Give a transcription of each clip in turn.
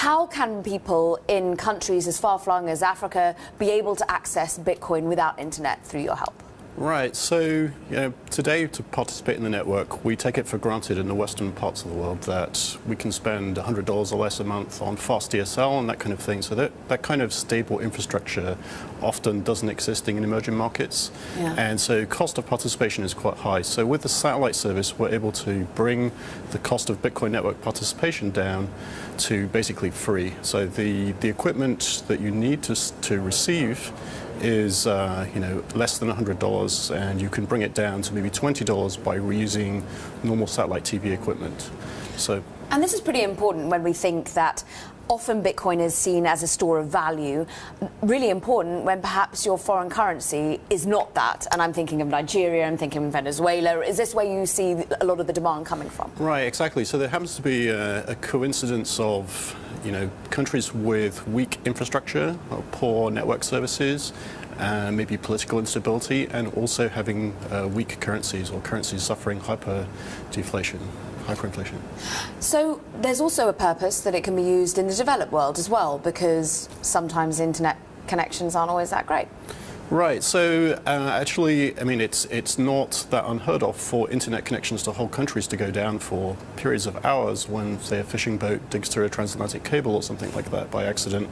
How can people in countries as far-flung as Africa be able to access Bitcoin without internet through your help? Right, so today to participate in the network, we take it for granted in the western parts of the world that we can spend $100 or less a month on fast DSL and that kind of thing. So that kind of stable infrastructure often doesn't exist in emerging markets. Yeah. And so cost of participation is quite high. So with the satellite service, we're able to bring the cost of Bitcoin network participation down to basically free. So the equipment that you need to receive is less than $100, and you can bring it down to maybe $20 by reusing normal satellite TV equipment. And this is pretty important when we think that often Bitcoin is seen as a store of value. Really important when perhaps your foreign currency is not that. And I'm thinking of Nigeria, I'm thinking of Venezuela. Is this where you see a lot of the demand coming from? Right, exactly. So there happens to be a coincidence of countries with weak infrastructure, or poor network services, maybe political instability, and also having weak currencies or currencies suffering hyperinflation. So there's also a purpose that it can be used in the developed world as well, because sometimes internet connections aren't always that great. Right, so actually, I mean, it's not that unheard of for internet connections to whole countries to go down for periods of hours when, say, a fishing boat digs through a transatlantic cable or something like that by accident.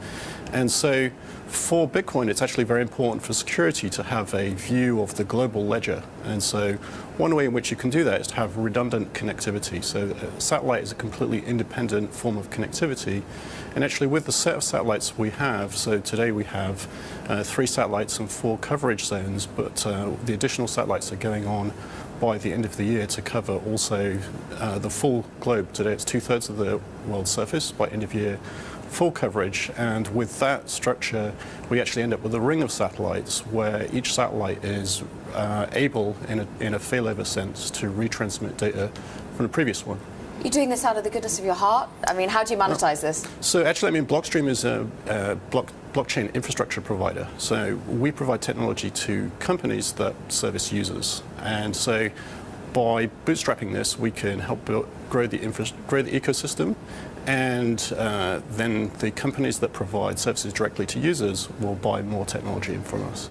And so for Bitcoin, it's actually very important for security to have a view of the global ledger. And so one way in which you can do that is to have redundant connectivity. So satellite is a completely independent form of connectivity. And actually with the set of satellites we have, so today we have 3 satellites and 4 coverage zones, but the additional satellites are going on by the end of the year to cover also the full globe. Today it's 2/3 of the world's surface. By end of year, full coverage. And with that structure, we actually end up with a ring of satellites where each satellite is able, in a failover sense, to retransmit data from the previous one. You're doing this out of the goodness of your heart? I mean, how do you monetize this? So actually, I mean, Blockstream is a blockchain infrastructure provider. So we provide technology to companies that service users. And so by bootstrapping this, we can help grow the ecosystem, and then the companies that provide services directly to users will buy more technology from us.